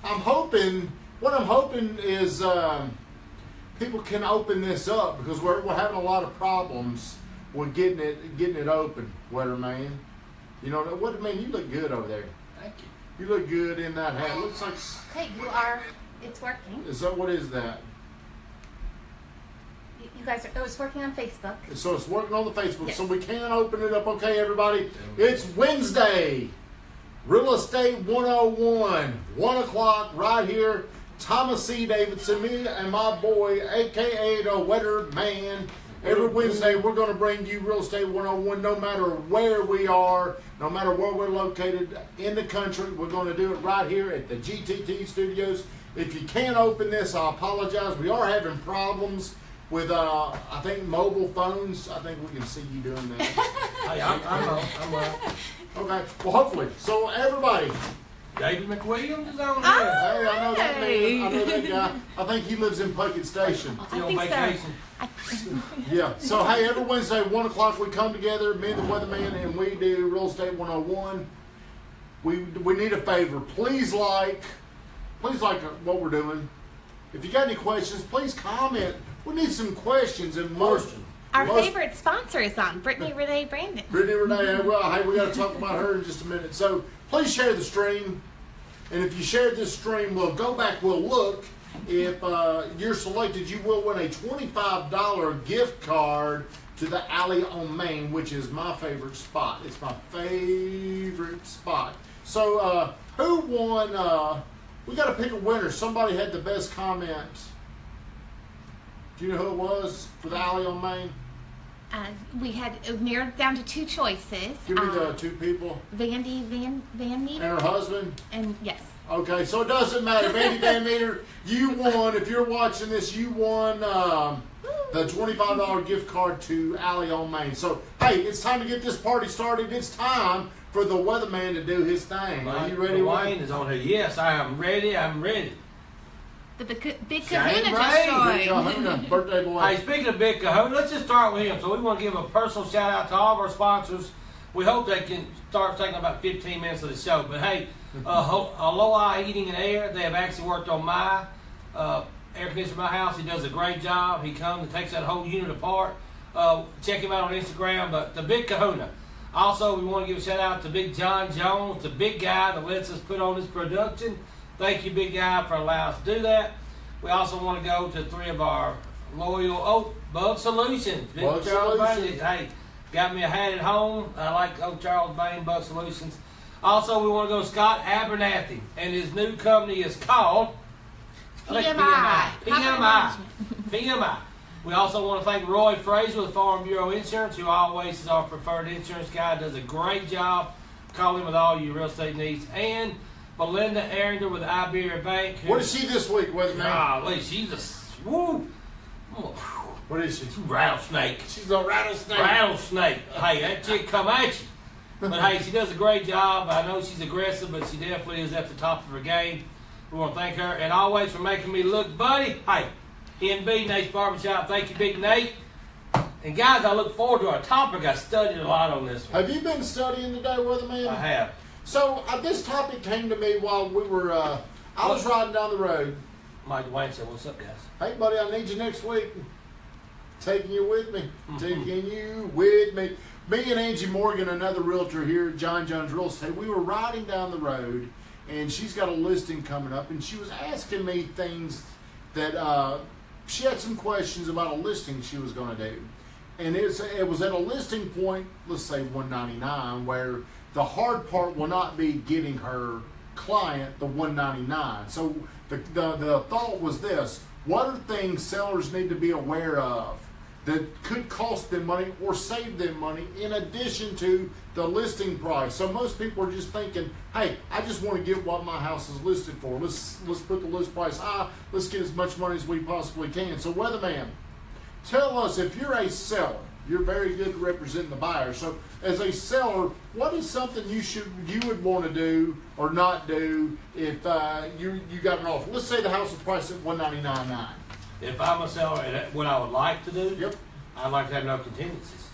what I'm hoping is people can open this up because we're having a lot of problems with getting it open, Weatherman. You know, Weatherman, you look good over there. Thank you. You look good in that hat. Looks like. Okay, it's working. Is that what is that? You guys it's working on Facebook. So it's working on the Facebook, yes. So we can open it up. Okay, everybody. It's Wednesday. Real Estate 101, 1 o'clock right here. Tommy Davidson, me and my boy, a.k.a. the Weatherman. Every Wednesday, we're going to bring you Real Estate 101 no matter where we are, no matter where we're located in the country. We're going to do it right here at the GTT Studios. If you can't open this, I apologize. We are having problems with, I think, mobile phones. I think we can see you doing that. Hey, I'm well. Okay, well, hopefully. So, everybody. David McWilliams is on Oh, here. Hey, I know that man. I know that guy. I think he lives in Puckett Station. He on vacation. Yeah. So, hey, every Wednesday, 1 o'clock, we come together, me and the Weatherman, and we do Real Estate 101. We need a favor. Please like what we're doing. If you got any questions, please comment. We need some questions and Our favorite sponsor is on, Brittany Renee Brandon. Brittany Renee, well, hey, we got to talk about her in just a minute. So please share the stream. And if you share this stream, we'll go back, we'll look. If you're selected, you will win a $25 gift card to the Alley on Main, which is my favorite spot. It's my favorite spot. So who won? We got to pick a winner. Somebody had the best comment. Do you know who it was for the Alley on Main? We had narrowed down to two choices. Give me the two people. Vandy Van Meter. And her husband? And yes. Okay, so it doesn't matter. Vandy Van Meter, you won. If you're watching this, you won the $25 gift card to Alley on Main. So, hey, it's time to get this party started. It's time for the Weatherman to do his thing. Are you ready? Wayne is on here. Yes, I am ready. I'm ready. The big Shane kahuna Ray. just joined. Kahuna, birthday boy. Hey, speaking of Big Kahuna, let's just start with him. So we want to give a personal shout out to all of our sponsors. We hope they can start taking about 15 minutes of the show. But hey, Aloha Heating and Air, they have actually worked on my air conditioner in my house. He does a great job. He comes and takes that whole unit apart. Check him out on Instagram. But the Big Kahuna. Also, we want to give a shout out to Big John Jones, the big guy that lets us put on this production. Thank you, big guy, for allowing us to do that. We also want to go to three of our loyal Bug Solutions. Bug Solutions. Hey, got me a hat at home. I like Charles Bain, Bug Solutions. Also, we want to go to Scott Abernathy, and his new company is called PMI. We also want to thank Roy Fraser with Farm Bureau Insurance, who always is our preferred insurance guy. Does a great job. Call him with all your real estate needs. And Belinda Arrington with Iberia Bank. What is she this week, Weatherman? Golly, she's a woo. What is she? She's a rattlesnake. She's a rattlesnake. Rattlesnake. Hey, that chick come at you. But hey, she does a great job. I know she's aggressive, but she definitely is at the top of her game. We want to thank her, and always for making me look buddy. Hey, NB, Nate's Barbershop. Thank you, Big Nate. And guys, I look forward to our topic. I studied a lot on this one. Have you been studying today, Weatherman? I have. So this topic came to me while we were, I was riding down the road. Mike Dwayne said, what's up, guys? Hey, buddy, I need you next week. Taking you with me. Taking you with me. Me and Angie Morgan, another realtor here at John Jones Real Estate, we were riding down the road, and she's got a listing coming up, and she was asking me things that she had some questions about a listing she was going to do. And it was at a listing point, let's say 199, where the hard part will not be getting her client the 199. So the thought was this: what are things sellers need to be aware of that could cost them money or save them money in addition to the listing price? So most people are just thinking, hey, I just want to get what my house is listed for. Let's put the list price high. Let's get as much money as we possibly can. So Weatherman, tell us, if you're a seller, you're very good at representing the buyer. So as a seller, what is something you would want to do or not do if you got an offer? Let's say the house is priced at $199.9. If I'm a seller, what I would like to do, Yep. I'd like to have no contingencies.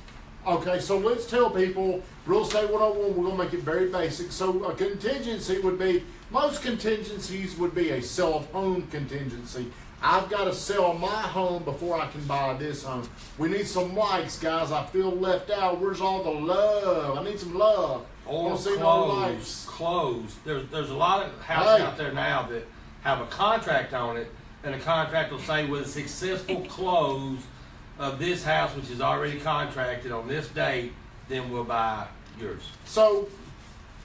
Okay, so let's tell people, Real Estate 101, we're going to make it very basic. So a contingency would be, most contingencies would be a sell of home contingency. I've got to sell my home before I can buy this home. We need some likes, guys. I feel left out. Where's all the love? I need some love. Or see no likes. close. There's a lot of houses out there now that have a contract on it, and the contract will say with a successful close of this house, which is already contracted on this date, then we'll buy yours. So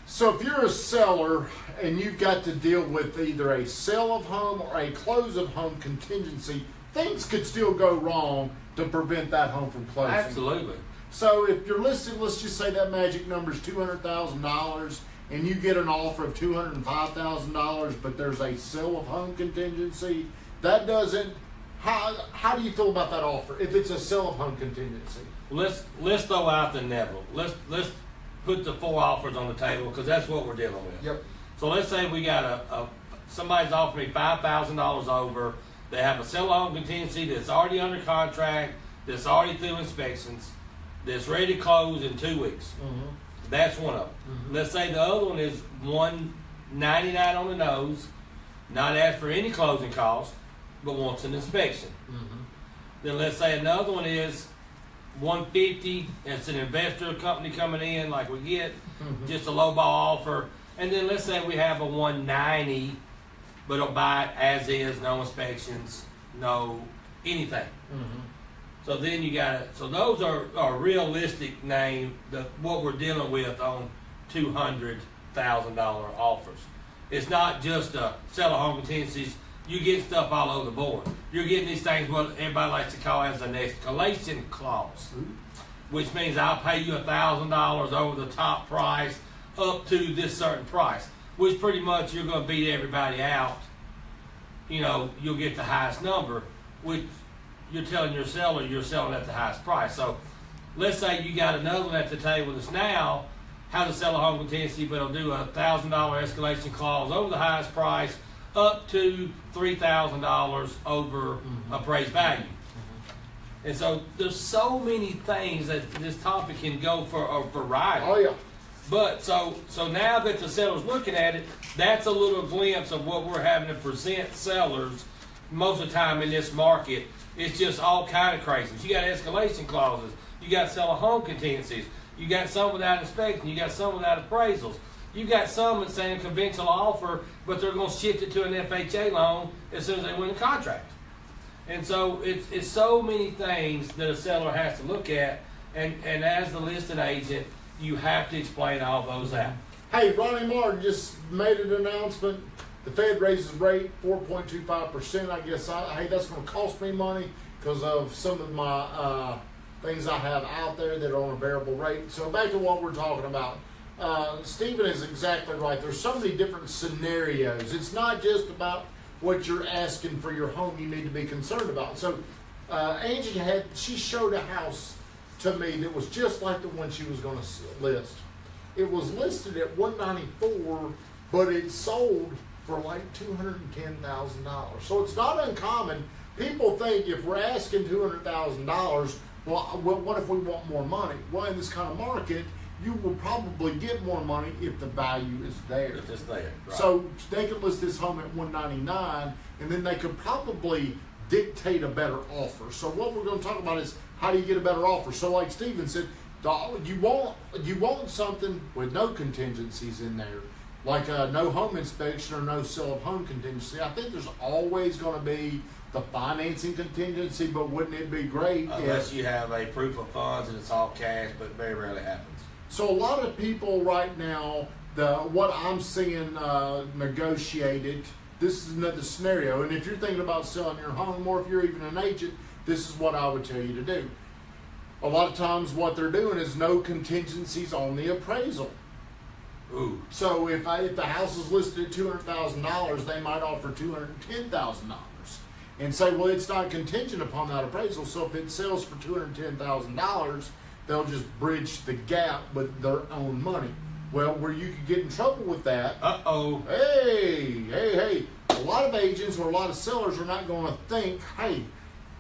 if you're a seller and you've got to deal with either a sale of home or a close of home contingency, things could still go wrong to prevent that home from closing. Absolutely. So if you're listed, let's just say that magic number is $200,000 and you get an offer of $205,000, but there's a sale of home contingency, that doesn't, how do you feel about that offer if it's a sale of home contingency? Let's throw out the Neville. Let's put the 4 offers on the table because that's what we're dealing with. Yep. So let's say we got somebody's offering me $5,000 over. They have a sell home contingency that's already under contract, that's already through inspections, that's ready to close in 2 weeks. Mm-hmm. That's one of them. Mm-hmm. Let's say the other one is $199 on the nose, not asked for any closing costs, but wants an inspection. Mm-hmm. Then let's say another one is $150. It's an investor company coming in, like we get, just a low ball offer. And then let's say we have a $190, but it'll buy it as is, no inspections, no anything. Mm-hmm. So then you got it. So those are realistic what we're dealing with on $200,000 offers. It's not just a sell a home contingencies. You get stuff all over the board. You're getting these things what everybody likes to call as an escalation clause, which means I'll pay you $1,000 over the top price up to this certain price, which pretty much you're going to beat everybody out. You know, you'll get the highest number, which you're telling your seller you're selling at the highest price. So let's say you got another one at the table that's now how to sell a home contingency, but it'll do a $1,000 escalation clause over the highest price up to $3,000 over appraised value. And so there's so many things that this topic can go for a variety. Oh yeah. But so now that the seller's looking at it, that's a little glimpse of what we're having to present sellers most of the time in this market. It's just all kind of crazy. You got escalation clauses. You got sell a home contingencies. You got some without inspection. You got some without appraisals. You got some that's saying a conventional offer, but they're going to shift it to an FHA loan as soon as they win the contract. And so it's so many things that a seller has to look at, and as the listing agent, you have to explain all those out. Hey, Ronnie Martin just made an announcement. The Fed raises rate 4.25%. I guess, hey, that's going to cost me money because of some of my things I have out there that are on a variable rate. So back to what we're talking about. Stephen is exactly right. There's so many different scenarios. It's not just about what you're asking for your home you need to be concerned about. So Angie she showed a house to me that was just like the one she was going to list. It was listed at $194, but it sold for like $210,000. So it's not uncommon. People think if we're asking $200,000, well, what if we want more money? Well, in this kind of market, you will probably get more money if the value is there. If it's there. Right. So they could list this home at $199, and then they could probably dictate a better offer. So what we're going to talk about is how do you get a better offer. So like Stephen said, you want something with no contingencies in there, like no home inspection or no sale of home contingency. I think there's always going to be the financing contingency, but wouldn't it be great unless you have a proof of funds and it's all cash, but very rarely happens. So a lot of people right now, what I'm seeing negotiated, this is another scenario, and if you're thinking about selling your home or if you're even an agent, this is what I would tell you to do. A lot of times what they're doing is no contingencies on the appraisal. Ooh. So if the house is listed at $200,000, they might offer $210,000 and say, well, it's not contingent upon that appraisal, so if it sells for $210,000, they'll just bridge the gap with their own money. Well, where you could get in trouble with that. Uh-oh. Hey. A lot of agents or a lot of sellers are not going to think, hey,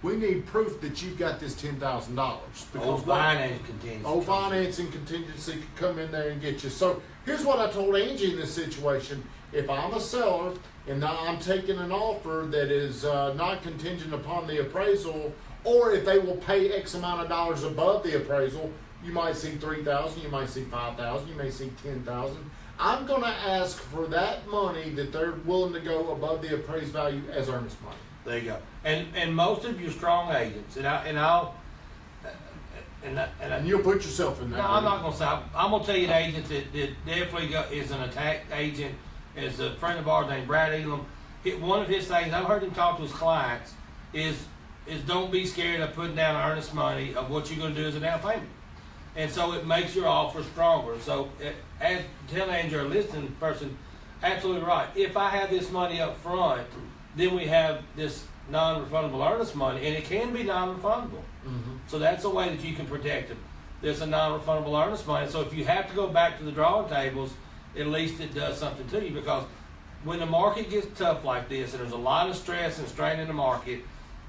we need proof that you've got this $10,000. Old finance contingency. Old financing contingency could come in there and get you. So here's what I told Angie in this situation. If I'm a seller and now I'm taking an offer that is not contingent upon the appraisal, or if they will pay X amount of dollars above the appraisal, you might see $3,000, you might see $5,000, you may see $10,000. I'm going to ask for that money that they're willing to go above the appraised value as earnest money. There you go. And most of your strong agents, and you'll put yourself in that. No, I'm not going to say. I'm going to tell you an agent that definitely is an attack agent. Is a friend of ours named Brad Elam. One of his things I've heard him talk to his clients is don't be scared of putting down earnest money of what you're going to do as a down payment. And so it makes your offer stronger. So, as tell Andrew, a listening person, absolutely right. If I have this money up front, then we have this non-refundable earnest money, and it can be non-refundable. Mm-hmm. So that's a way that you can protect it. There's a non-refundable earnest money. So if you have to go back to the drawing tables, at least it does something to you, because when the market gets tough like this, and there's a lot of stress and strain in the market,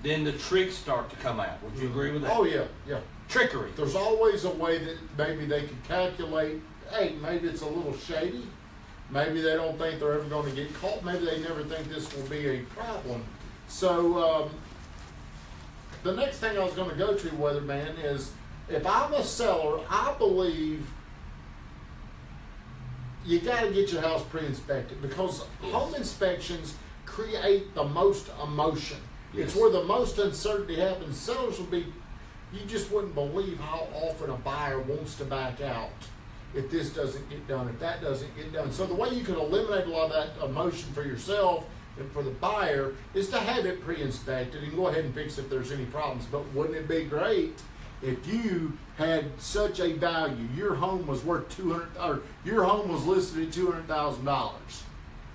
then the tricks start to come out. Would you agree with that? Oh, yeah, yeah. Trickery. There's always a way that maybe they can calculate, hey, maybe it's a little shady. Maybe they don't think they're ever going to get caught. Maybe they never think this will be a problem. So the next thing I was going to go to, Weatherman, is if I'm a seller, I believe you got to get your house pre-inspected, because home inspections create the most emotion. Yes. It's where the most uncertainty happens. Sellers will be, you just wouldn't believe how often a buyer wants to back out if this doesn't get done, if that doesn't get done. So the way you can eliminate a lot of that emotion for yourself and for the buyer is to have it pre-inspected and go ahead and fix if there's any problems. But wouldn't it be great if you had such a value, your home was worth your home was listed at $200,000?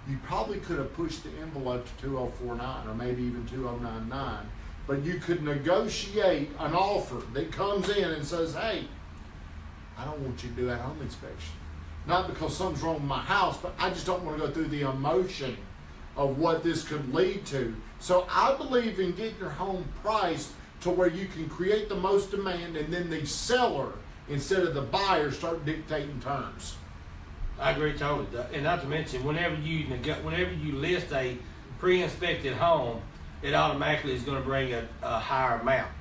You probably could have pushed the envelope to 2049 or maybe even 2099, but you could negotiate an offer that comes in and says, hey, I don't want you to do that home inspection. Not because something's wrong with my house, but I just don't want to go through the emotion of what this could lead to. So I believe in getting your home priced to where you can create the most demand, and then the seller, instead of the buyer, start dictating terms. I agree totally. And not to mention, whenever you list a pre-inspected home, it automatically is going to bring a higher amount.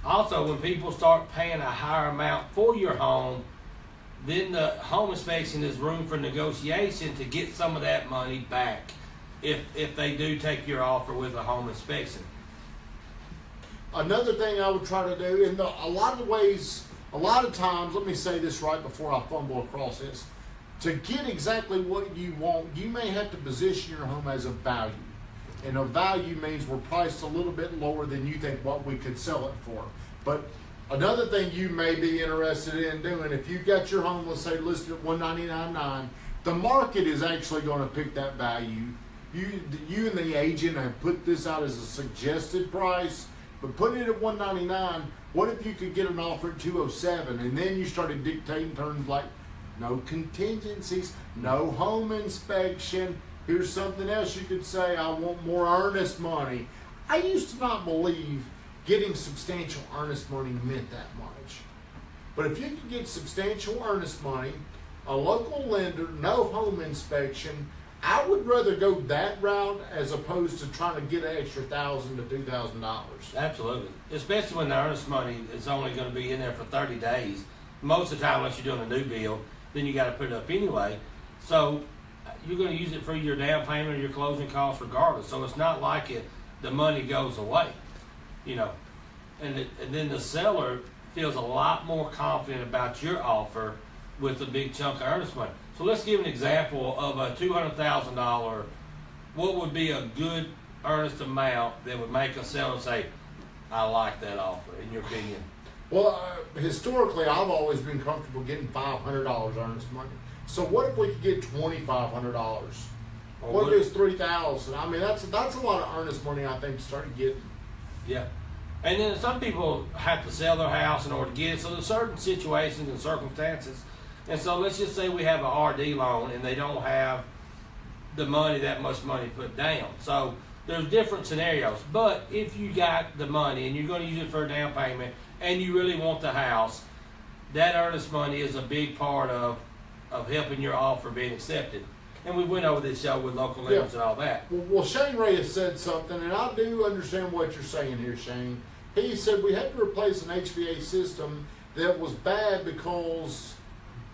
Also, when people start paying a higher amount for your home, then the home inspection is room for negotiation to get some of that money back if they do take your offer with a home inspection. Another thing I would try to do, in a lot of times, let me say this right before I fumble across this, to get exactly what you want, you may have to position your home as a value. And a value means we're priced a little bit lower than you think what we could sell it for. But another thing you may be interested in doing, if you've got your home, let's say, listed at $199,900, the market is actually going to pick that value. You and the agent have put this out as a suggested price, but putting it at $199,000, what if you could get an offer at $207,000, and then you started dictating terms like no contingencies, no home inspection. Here's something else you could say, I want more earnest money. I used to not believe getting substantial earnest money meant that much. But if you could get substantial earnest money, a local lender, no home inspection, I would rather go that route as opposed to trying to get an extra $1,000 to $2,000. Absolutely. Especially when the earnest money is only going to be in there for 30 days. Most of the time, unless you're doing a new bill, then you got to put it up anyway. So you're going to use it for your down payment or your closing costs regardless. So it's not like the money goes away, you know. And then the seller feels a lot more confident about your offer with a big chunk of earnest money. So let's give an example of a $200,000. What would be a good earnest amount that would make a seller say, I like that offer, in your opinion? Well, historically, I've always been comfortable getting $500 earnest money. So what if we could get $2,500? What if it's $3,000? I mean, that's a lot of earnest money, I think, to start getting. Yeah. And then some people have to sell their house in order to get it. So there's certain situations and circumstances. And so let's just say we have an RD loan and they don't have the money, that much money put down. So there's different scenarios. But if you got the money and you're going to use it for a down payment and you really want the house, that earnest money is a big part of helping your offer being accepted. And we went over this show with local lenders and all that. Well, Shane Ray has said something, and I do understand what you're saying here, Shane. He said we had to replace an HVAC system that was bad because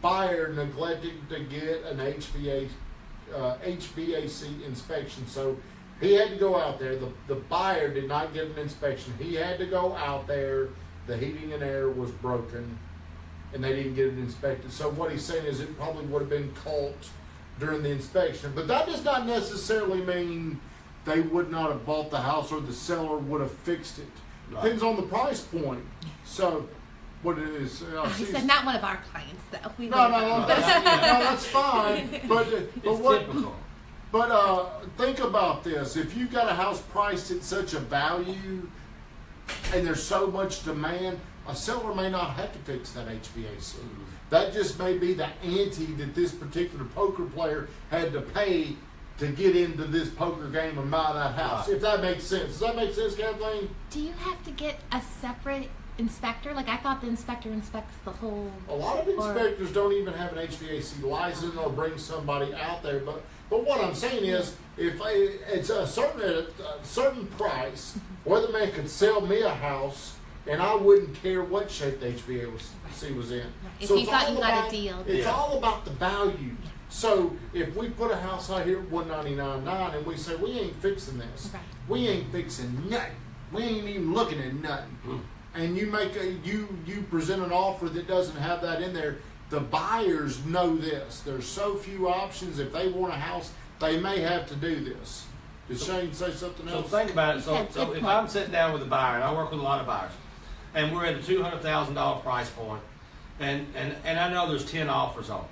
buyer neglected to get an HVAC inspection. So he had to go out there. The buyer did not get an inspection. He had to go out there. The heating and air was broken, and they didn't get it inspected. So what he's saying is it probably would have been caught during the inspection. But that does not necessarily mean they would not have bought the house or the seller would have fixed it. Right. Depends on the price point. So what it is. He said not one of our clients, though. No, that's fine. But Typical. think about this. If you've got a house priced at such a value and there's so much demand, a seller may not have to fix that HVAC. That just may be the ante that this particular poker player had to pay to get into this poker game and buy that house. Right. If that makes sense. Does that make sense, Kathleen? Do you have to get a separate inspector? Like, I thought the inspector inspects the whole... A lot of inspectors don't even have an HVAC license or bring somebody out there. But what I'm saying is, if it's a certain price, Weatherman could sell me a house, and I wouldn't care what shape the HVAC was in. If So you it's thought all you got a about- deal. It's all about the value. So if we put a house out here at $199.9 and we say we ain't fixing this, Right. we ain't fixing nothing, we ain't even looking at nothing, and you make you present an offer that doesn't have that in there, the buyers know this. There's so few options. If they want a house, they may have to do this. Did Shane say something So else? think about it. So Good if point. I'm sitting down with a buyer, and I work with a lot of buyers, and we're at a $200,000 price point, and I know there's 10 offers on it.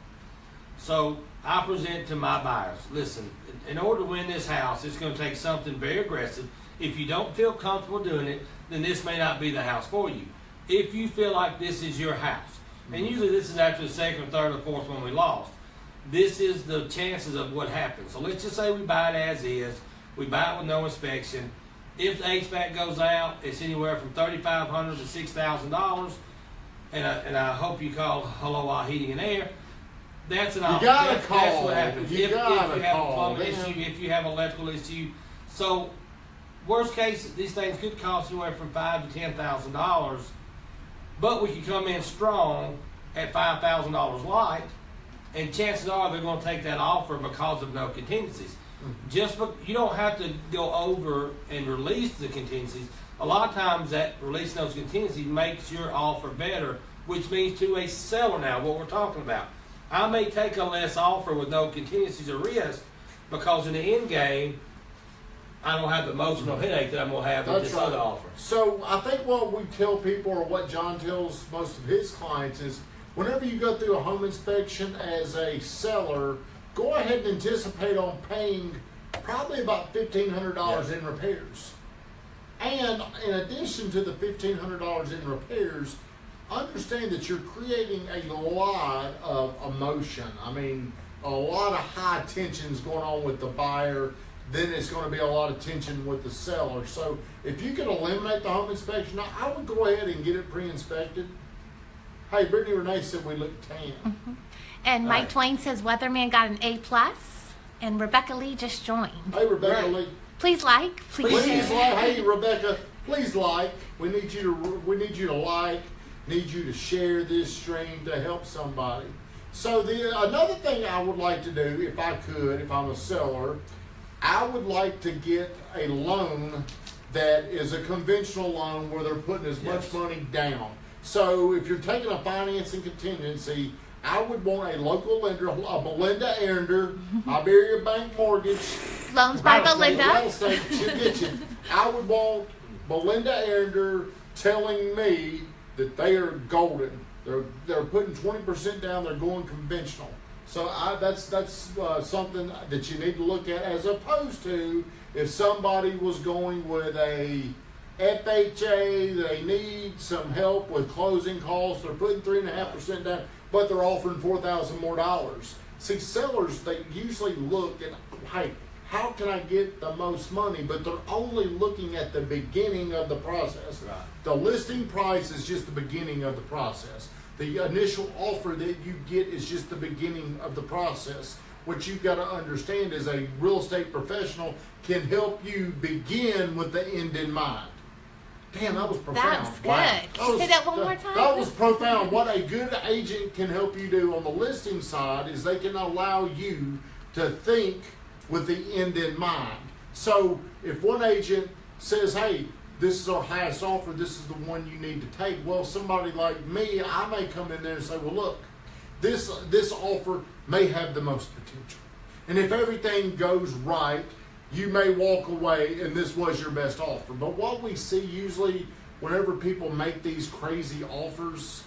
So I present to my buyers, listen, in order to win this house, it's going to take something very aggressive. If you don't feel comfortable doing it, then this may not be the house for you. If you feel like this is your house, and usually this is after the second or third or fourth one we lost, this is the chances of what happens. So let's just say we buy it as is, we buy it with no inspection. If the HVAC goes out, it's anywhere from $3,500 to $6,000, and I hope you call Hello Heating and Air. That's an option. gotta call. That's what happens. You If gotta you have a call. plumbing Yeah. issue, if you have an electrical issue. So, worst case, these things could cost anywhere from $5,000 to $10,000, but we could come in strong at $5,000 light, and chances are they're going to take that offer because of no contingencies. You don't have to go over and release the contingencies. A lot of times that releasing those contingencies makes your offer better, which means to a seller now, what we're talking about. I may take a less offer with no contingencies or risk because in the end game, I don't have the emotional headache that I'm going to have with That's this right. other offer. So I think what we tell people, or what John tells most of his clients, is whenever you go through a home inspection as a seller, go ahead and anticipate on paying probably about $1,500 in repairs. And in addition to the $1,500 in repairs, understand that you're creating a lot of emotion. I mean, a lot of high tensions going on with the buyer. Then it's going to be a lot of tension with the seller. So if you can eliminate the home inspection, I would go ahead and get it pre-inspected. Hey, Brittany Renee said we look tan. And Mike Right. Twain says Weatherman got an A+, and Rebecca Lee just joined. Hey, Rebecca Right. Lee. Please like, please Please share. like. Hey, Rebecca. Please like. We need you to like. Need you to share this stream to help somebody. So another thing I would like to do, if I could, if I'm a seller, I would like to get a loan that is a conventional loan where they're putting as much money down. So if you're taking a financing contingency, I would want a local lender, a Belinda Arender, Iberia Bank Mortgage, Loans by Belinda. Real estate, she'll get you. I would want Belinda Arender telling me that they are golden. They're putting 20% down. They're going conventional. So that's something that you need to look at, as opposed to if somebody was going with a FHA, they need some help with closing costs. They're putting 3.5% down, but they're offering $4,000 more. See, sellers, they usually look, and hey, how can I get the most money? But they're only looking at the beginning of the process. Right. The listing price is just the beginning of the process. The initial offer that you get is just the beginning of the process. What you've got to understand is a real estate professional can help you begin with the end in mind. Damn, that was profound. That was good. Wow. Can you say that one more time? That was profound. What a good agent can help you do on the listing side is they can allow you to think with the end in mind. So if one agent says, hey, this is our highest offer, this is the one you need to take. Well, somebody like me, I may come in there and say, well, look, this offer may have the most potential. And if everything goes right, you may walk away and this was your best offer. But what we see usually whenever people make these crazy offers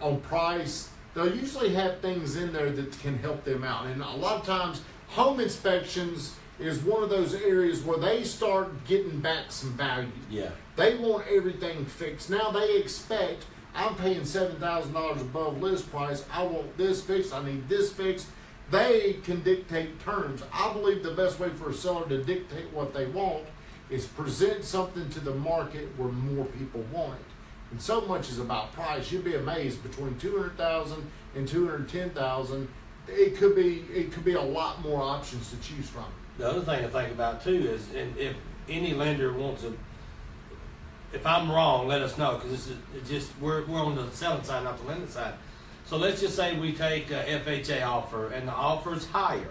on price, they'll usually have things in there that can help them out. And a lot of times, home inspections is one of those areas where they start getting back some value. Yeah. They want everything fixed. Now they expect, I'm paying $7,000 above list price. I want this fixed. I need this fixed. They can dictate terms. I believe the best way for a seller to dictate what they want is present something to the market where more people want it. And so much is about price. You'd be amazed between $200,000 and $210,000. It could be a lot more options to choose from. The other thing to think about too is, and if any lender wants to, if I'm wrong, let us know, because we're on the selling side, not the lending side. So let's just say we take a FHA offer and the offer is higher.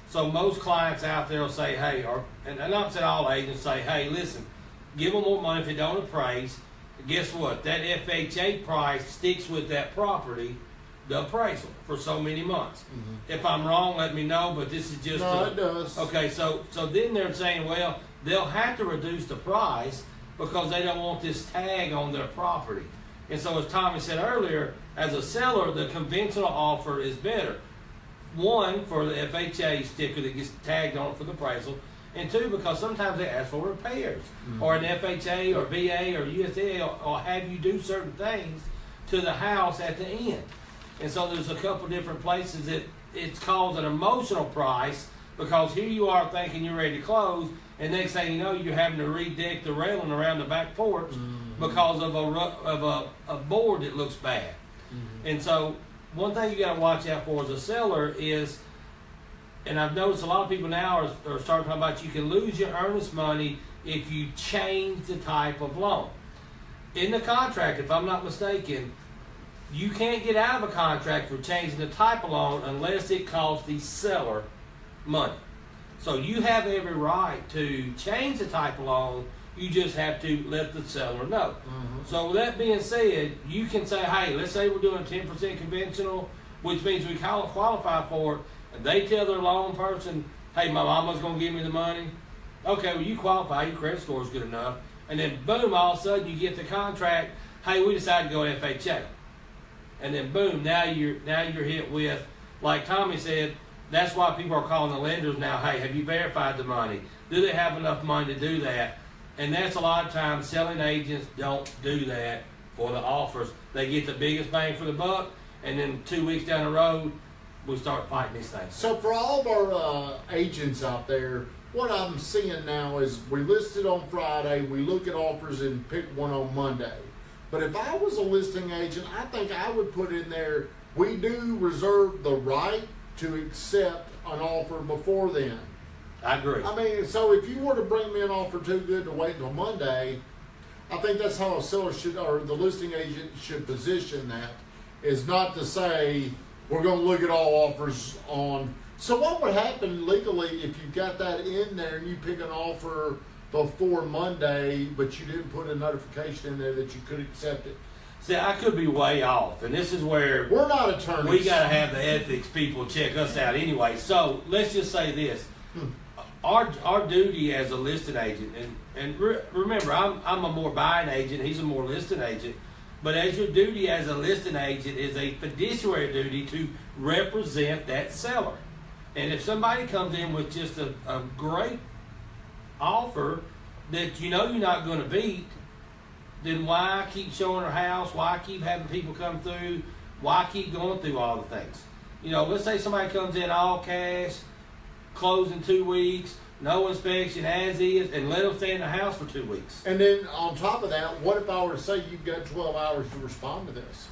So most clients out there will say, hey, and not saying all agents say, hey, listen, give them more money if they don't appraise. Guess what? That FHA price sticks with that property, the appraisal, for so many months. Mm-hmm. If I'm wrong, let me know, but this is just... No, it does. Okay, so then they're saying, well, they'll have to reduce the price because they don't want this tag on their property. And so as Tommy said earlier, as a seller, the conventional offer is better. One, for the FHA sticker that gets tagged on it for the appraisal, and two, because sometimes they ask for repairs, or an FHA or VA or USDA or have you do certain things to the house at the end. And so there's a couple different places that it's called an emotional price, because here you are thinking you're ready to close, and next thing you know, you're having to redeck the railing around the back porch because of a board that looks bad. And so one thing you got to watch out for as a seller is, and I've noticed a lot of people now are starting talking about, you can lose your earnest money if you change the type of loan. In the contract, if I'm not mistaken, you can't get out of a contract for changing the type of loan unless it costs the seller money. So you have every right to change the type of loan. You just have to let the seller know. So with that being said, you can say, hey, let's say we're doing 10% conventional, which means we qualify for it. And they tell their loan person, hey, my mama's going to give me the money. Okay, well, you qualify. Your credit score is good enough. And then, boom, all of a sudden you get the contract. Hey, we decided to go FHA. And then, boom, now you're hit with, like Tommy said, that's why people are calling the lenders now, hey, have you verified the money? Do they have enough money to do that? And that's a lot of times selling agents don't do that for the offers. They get the biggest bang for the buck, and then 2 weeks down the road, we start fighting these things. So for all of our agents out there, what I'm seeing now is we list it on Friday, we look at offers and pick one on Monday. But if I was a listing agent, I think I would put in there, we do reserve the right to accept an offer before then. I agree. I mean, so if you were to bring me an offer too good to wait until Monday, I think that's how a seller should, or the listing agent should position that, is not to say, we're going to look at all offers on. So what would happen legally if you've got that in there and you pick an offer before Monday, but you didn't put a notification in there that you could accept it? See, I could be way off, and this is where we're not attorneys. We got to have the ethics people check us out anyway. So let's just say this. Our duty as a listing agent, and remember, I'm a more buying agent, he's a more listing agent, but as your duty as a listing agent is a fiduciary duty to represent that seller. And if somebody comes in with just a great offer that you know you're not going to beat, then why keep showing our house? Why keep having people come through? Why keep going through all the things? You know, let's say somebody comes in all cash, close in 2 weeks, no inspection as is, and let them stay in the house for 2 weeks. And then on top of that, what if I were to say you've got 12 hours to respond to this?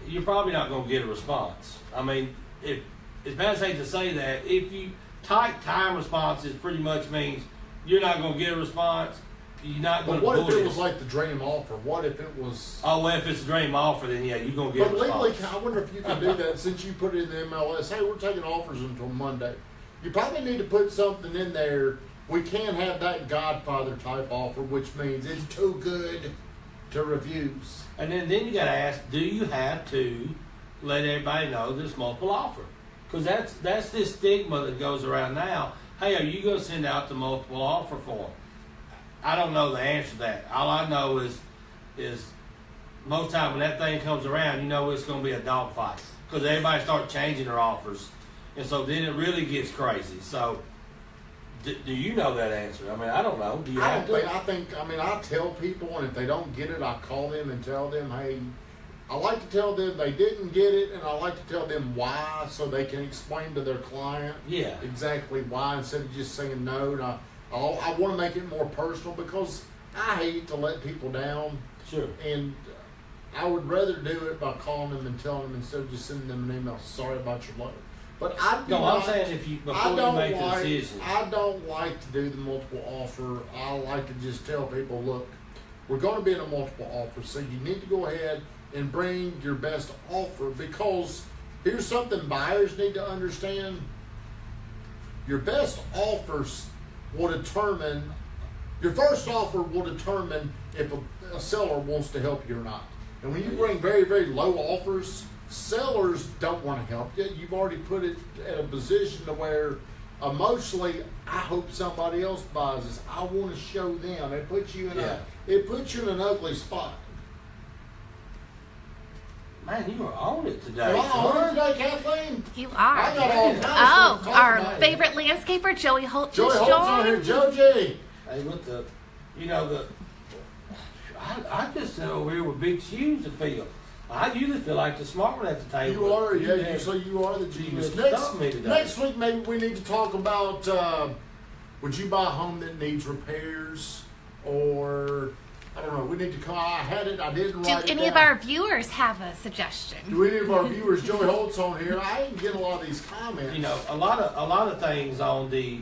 You're probably not going to get a response. I mean, if it's bad to hate to say that, if you tight time responses pretty much means you're not going to get a response. You're not going But to. what if it was like the dream offer? What if it was? Oh, well, if it's a dream offer, then yeah, you're going to get a But legally, response. I wonder if you can do that since you put it in the MLS. Hey, we're taking offers until Monday. You probably need to put something in there. We can't have that Godfather type offer, which means it's too good to refuse. And then you got to ask, do you have to let everybody know there's multiple offer? Because that's this stigma that goes around now. Hey, are you going to send out the multiple offer form? I don't know the answer to that. All I know is most time when that thing comes around, you know it's going to be a dogfight because everybody starts changing their offers, and so then it really gets crazy. So, do you know that answer? I mean, I don't know. Do you have to? I tell people, and if they don't get it, I call them and tell them, hey, I like to tell them they didn't get it, and I like to tell them why so they can explain to their client exactly why instead of just saying no. And I want to make it more personal because I hate to let people down. Sure. And I would rather do it by calling them and telling them instead of just sending them an email, sorry about your loan. But I'm saying before you make the decision. I don't like to do the multiple offer. I like to just tell people, look, we're going to be in a multiple offer, so you need to go ahead and bring your best offer because here's something buyers need to understand. Your best offers will determine, your first offer will determine if a seller wants to help you or not. And when you bring very, very low offers, sellers don't want to help you. You've already put it at a position to where emotionally, I hope somebody else buys this. I want to show them. It puts you in an ugly spot. Man, you are on it today. Am I on it today, Kathleen? You are. I got all kinds of stuff to talk our about. favorite landscaper, Joey Holt. Joey just Holt's on here. joined. Joji. Hey, I just sit over here with big shoes to fill. I usually feel like the smart one at the table. You are, so you are the genius. Next week, maybe we need to talk about, would you buy a home that needs repairs? Or, I don't know, we need to come, I didn't write it down. Do any of our viewers have a suggestion? Do any of our viewers, Joey Holt's on here, I didn't get a lot of these comments. You know, a lot of things on the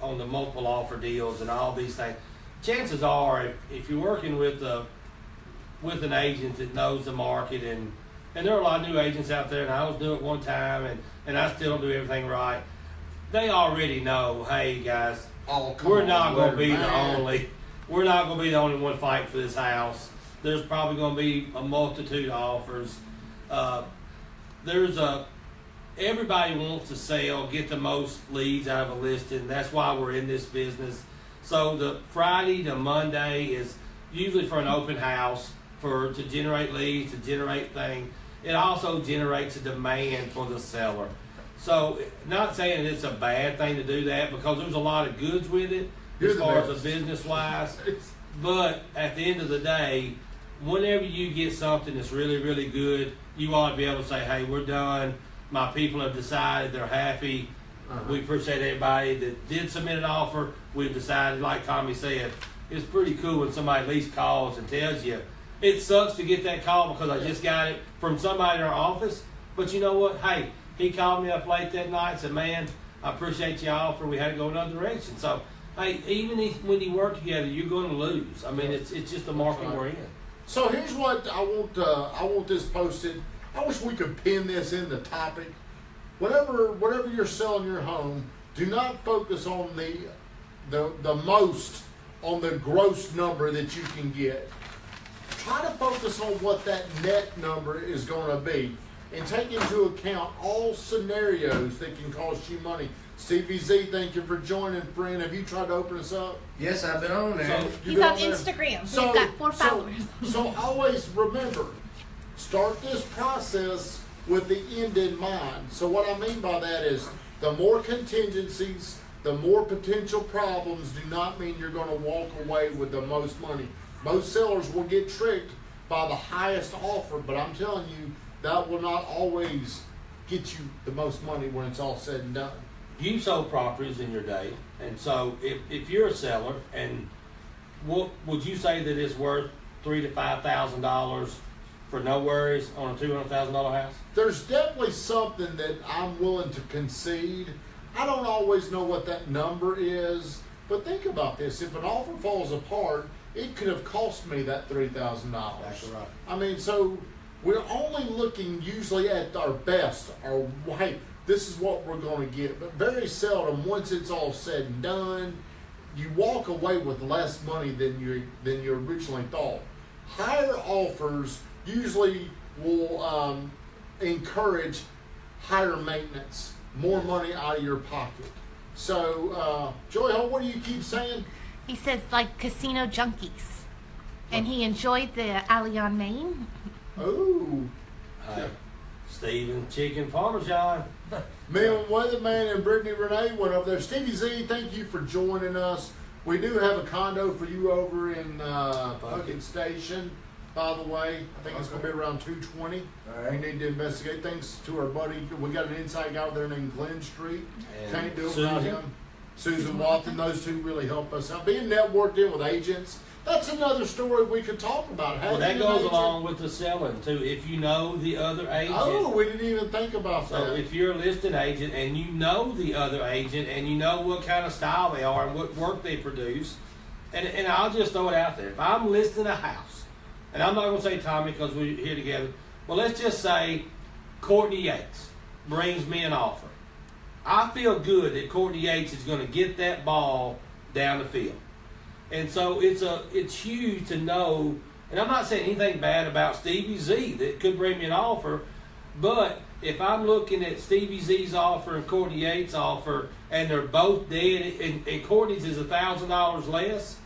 multiple offer deals and all these things. Chances are, if you're working with an agent that knows the market, and there are a lot of new agents out there, and I was doing it one time, and I still don't do everything right. They already know, hey guys, we're not going to be the only one fighting for this house. There's probably going to be a multitude of offers. Everybody wants to sell, get the most leads out of a listing. That's why we're in this business. So the Friday to Monday is usually for an open house, to generate leads, to generate things. It also generates a demand for the seller. So not saying it's a bad thing to do that because there's a lot of goods with it as far as a business wise. But at the end of the day, whenever you get something that's really, really good, you ought to be able to say, hey, we're done. My people have decided, they're happy. We appreciate everybody that did submit an offer. We've decided, like Tommy said, it's pretty cool when somebody at least calls and tells you. It sucks to get that call because I just got it from somebody in our office. But you know what? Hey, he called me up late that night and said, man, I appreciate your offer. We had to go another direction. So, hey, even when you work together, you're going to lose. I mean, it's just the market we're in. So here's what I want this posted. I wish we could pin this in the topic. Whatever you're selling your home, do not focus on the most on the gross number that you can get. Try to focus on what that net number is going to be and take into account all scenarios that can cost you money. Stevie Z, thank you for joining, friend. Have you tried to open us up? Yes, I've been on there. He's on Instagram. We've got 4 followers. So always remember, start this process with the end in mind. So what I mean by that is the more contingencies, the more potential problems do not mean you're going to walk away with the most money. Most sellers will get tricked by the highest offer, but I'm telling you, that will not always get you the most money when it's all said and done. you sold properties in your day, and so if you're a seller, and what would you say that it's worth $3,000 to $5,000 for no worries on a $200,000 house? There's definitely something that I'm willing to concede. I don't always know what that number is, but think about this. If an offer falls apart, it could have cost me that $3,000. That's right. I mean, so we're only looking usually at our best, or hey, this is what we're going to get. But very seldom, once it's all said and done, you walk away with less money than you originally thought. Higher offers usually will encourage higher maintenance, more money out of your pocket. So, Joy, what do you keep saying? He says like casino junkies, and he enjoyed the Allianz Maine. Oh, Stephen Chicken Parmesan. me and Weatherman and Brittany Renee went over there. Stevie Z, thank you for joining us. We do have a condo for you over in Puckett Station, by the way. I think it's going to be around 220. All right. We need to investigate. Thanks to our buddy. We got an inside guy over there named Glenn Street. And Can't do it Susan. without him. Susan Watson, those two really help us out. Being networked in with agents, that's another story we could talk about. Well, that Having an goes agent- along with the selling too. If you know the other agent. Oh, we didn't even think about So that. if you're a listing agent and you know the other agent and you know what kind of style they are and what work they produce, and I'll just throw it out there. If I'm listing a house, and I'm not going to say Tommy because we're here together, but let's just say Courtney Yates brings me an offer. I feel good that Courtney Yates is going to get that ball down the field. And so it's huge to know, and I'm not saying anything bad about Stevie Z that could bring me an offer, but if I'm looking at Stevie Z's offer and Courtney Yates' offer, and they're both dead, and Courtney's is $1,000 less,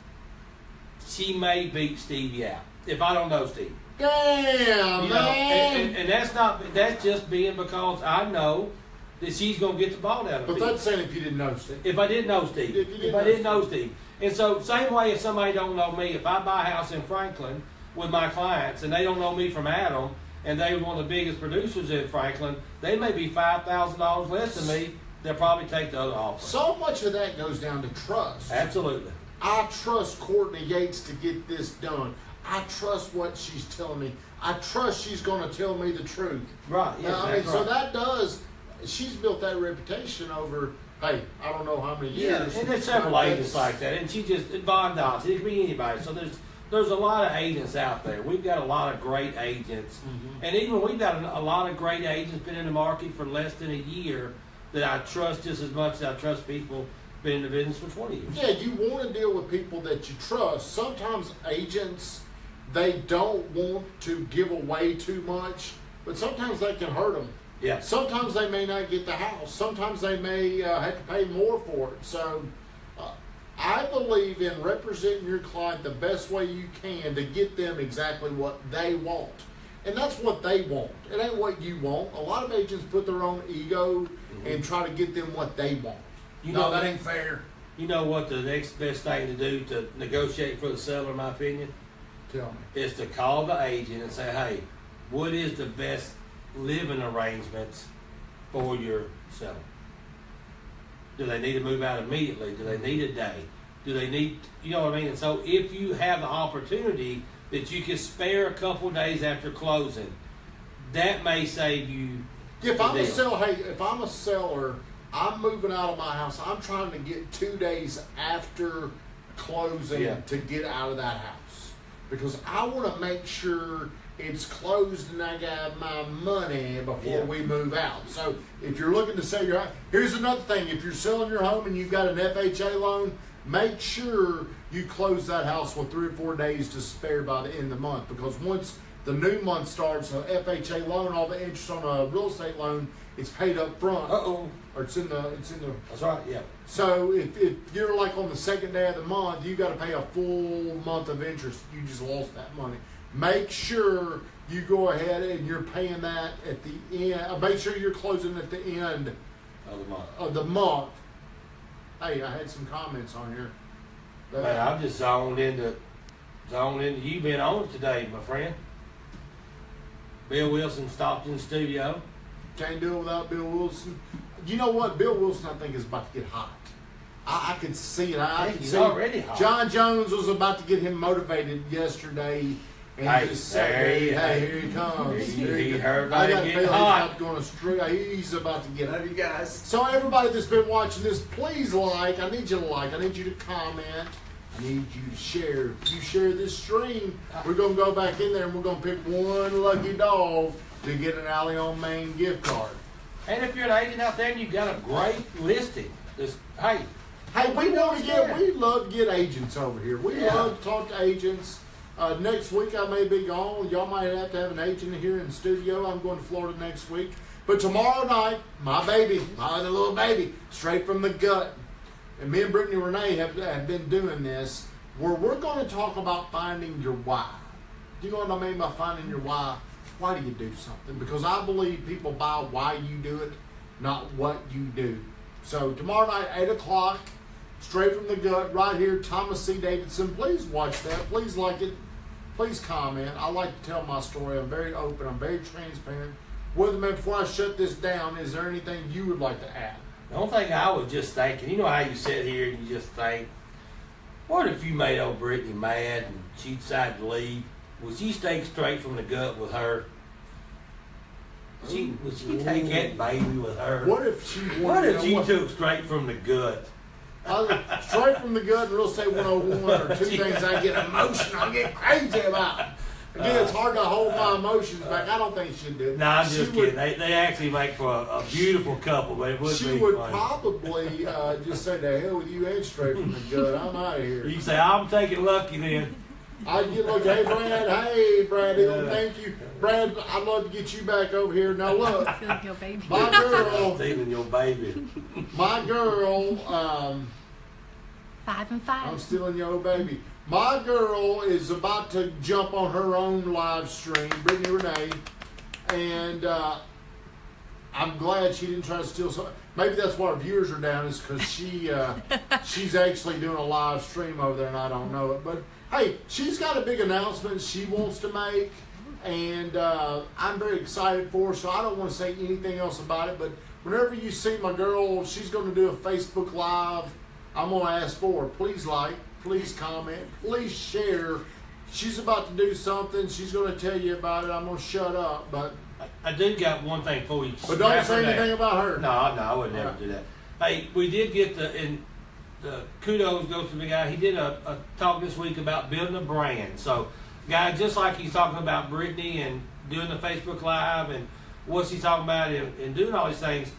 she may beat Stevie out if I don't know Stevie. Damn, You know, man. and that's just being because I know that she's gonna get the ball down the But field. that's saying if you didn't know, Steve. If I didn't know Steve. If you didn't If I know didn't know Steve. And so, same way if somebody don't know me, if I buy a house in Franklin with my clients and they don't know me from Adam, and they're one of the biggest producers in Franklin, they may be $5,000 less than me. They'll probably take the other offer. So much of that goes down to trust. Absolutely. I trust Courtney Yates to get this done. I trust what she's telling me. I trust she's going to tell me the truth. Right. Yeah. I mean, that's so right. that does. She's built that reputation over. Hey, I don't know how many years. Yeah, and there's several but agents that's- like that, and she just Von Dodson. It could be anybody. So there's a lot of agents out there. We've got a lot of great agents, and even we've got a lot of great agents been in the market for less than a year that I trust just as much as I trust people been in the business for 20 years. Yeah, you want to deal with people that you trust. Sometimes agents, they don't want to give away too much, but sometimes they can hurt them. Yeah. Sometimes they may not get the house. Sometimes they may have to pay more for it. So I believe in representing your client the best way you can to get them exactly what they want. And that's what they want. It ain't what you want. A lot of agents put their own ego and try to get them what they want. You No, know that ain't fair. You know what the next best thing to do to negotiate for the seller, in my opinion, Tell me. is to call the agent and say, hey, what is the best living arrangements for your seller? Do they need to move out immediately? Do they need a day? Do they need, you know what I mean? And so if you have the opportunity that you can spare a couple days after closing, that may save you. If the I'm a deal. if I'm a seller, I'm moving out of my house. I'm trying to get 2 days after closing Yeah. to get out of that house because I want to make sure it's closed and I got my money before Yeah. we move out. So if you're looking to sell your house, here's another thing: if you're selling your home and you've got an FHA loan, make sure you close that house with 3 or 4 days to spare by the end of the month, because once the new month starts, an FHA loan, all the interest on a real estate loan, it's paid up front. Uh-oh. Or it's in the. That's right, yeah. So if you're like on the second day of the month, you got to pay a full month of interest. You just lost that money. Make sure you go ahead and you're paying that at the end. Make sure you're closing at the end Other month. of the month. Hey, I had some comments on here. Man, I'm just zoned into you being on it today, my friend. Bill Wilson stopped in the studio. Can't do it without Bill Wilson. You know what? Bill Wilson, I think, is about to get hot. I can see it. I can He's see already it. hot. John Jones was about to get him motivated yesterday. And Hey, just say, hey, here he comes. He heard I about got it a getting feeling hot. he's not going to straight. He's about to get Love you guys. So everybody that's been watching this, please like. I need you to like. I need you to comment. I need you to share. If you share this stream, we're going to go back in there and we're going to pick one lucky dog to get an Alley on Main gift card. And if you're an agent out there and you've got a great listing, just, hey, We love to get agents over here. We love to talk to agents. Next week I may be gone. Y'all might have to have an agent here in the studio. I'm going to Florida next week. But tomorrow night, my baby, my other little baby, straight from the gut. And me and Brittany Renee have been doing this where we're going to talk about finding your why. Do you know what I mean by finding your why? Why do you do something? Because I believe people buy why you do it, not what you do. So tomorrow night, 8 o'clock, straight from the gut, right here, Thomas C. Davidson. Please watch that. Please like it. Please comment. I like to tell my story. I'm very open. I'm very transparent. Weatherman, before I shut this down, is there anything you would like to add? the only thing I was just thinking, you know how you sit here and you just think, what if you made old Brittany mad and she decided to leave? Would she stay straight from the gut with her? Would she take that baby with her? What if she What if she took straight from the gut? Straight from the gut, Real Estate 101 are two things I get emotional, I get crazy about. Again, it's hard to hold my emotions back. I don't think she'd do it. No, I'm just kidding. They actually make for a beautiful couple, but it would She be would funny. probably just say, "The hell with you and straight from the gut. I'm out of here." You can say, I'm taking Lucky then. I'd get like, "Hey, Brad, thank you. Brad, I'd love to get you back over here." Now look, Stealing your baby. my girl, Stealing your baby. my girl, 5 and 5. I'm stealing your old baby. My girl is about to jump on her own live stream, Brittany Renee, and I'm glad she didn't try to steal some. Maybe that's why our viewers are down, is because she's actually doing a live stream over there, and I don't know it. But hey, she's got a big announcement she wants to make, and I'm very excited for her. So I don't want to say anything else about it. But whenever you see my girl, she's going to do a Facebook Live. I'm going to ask for her. Please like. Please comment. Please share. She's about to do something. She's going to tell you about it. I'm going to shut up. But I do got one thing for you. don't say anything about her. No, I would never do that. Hey, we did get the kudos goes to the guy. He did a talk this week about building a brand. So, guy, just like he's talking about Brittany and doing the Facebook Live and what's he talking about and doing all these things,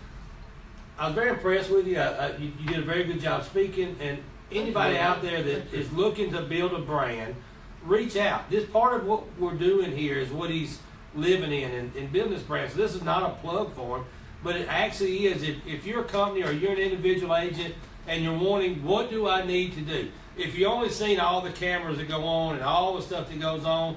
I was very impressed with you. You did a very good job speaking. And anybody out there that is looking to build a brand, reach out. This part of what we're doing here is what he's living in and building this brand. So this is not a plug for him, but it actually is. If you're a company or you're an individual agent and you're wanting, what do I need to do? If you only seen all the cameras that go on and all the stuff that goes on,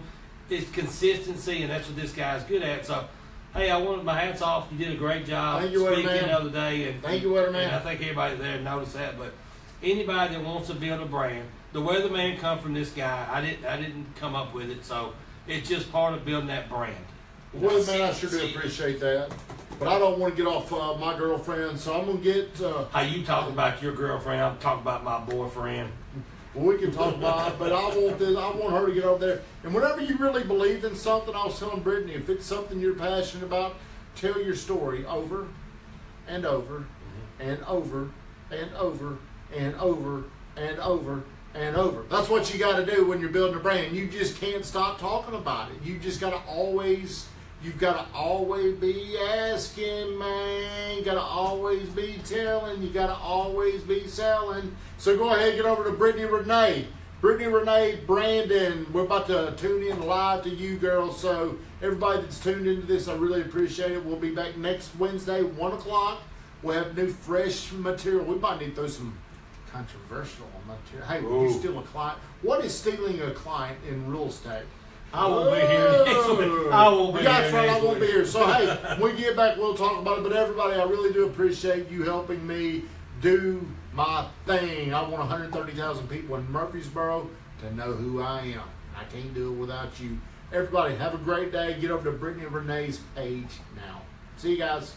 it's consistency, and that's what this guy's good at. So, hey, I wanted my hats off. You did a great job Thank you, speaking Weatherman. the other day. And, Thank you, Weatherman. and I think everybody there noticed that, but anybody that wants to build a brand, the Weatherman come from this guy. I didn't come up with it, so it's just part of building that brand. Well, man, I sure do appreciate that. But I don't want to get off my girlfriend, so I'm going to get... How you talking about your girlfriend, I'm talking about my boyfriend. well, we can talk about it, but I want her to get over there. And whenever you really believe in something, I was telling Brittany, if it's something you're passionate about, tell your story over and over and over and over and over and over and over. That's what you got to do when you're building a brand. You just can't stop talking about it. You just got to always... You've got to always be asking, man. You got to always be telling. You got to always be selling. So go ahead and get over to Brittany Renee. Brittany Renee, Brandon, we're about to tune in live to you, girls. So everybody that's tuned into this, I really appreciate it. We'll be back next Wednesday, 1 o'clock. We'll have new, fresh material. We might need to throw some controversial material. Hey, when you steal a client, what is stealing a client in real estate? I won't be here next week. I won't be here That's right, I next won't be week. here. So, hey, when we get back, we'll talk about it. But everybody, I really do appreciate you helping me do my thing. I want 130,000 people in Murfreesboro to know who I am. I can't do it without you. Everybody, have a great day. Get over to Brittany Renee's page now. See you guys.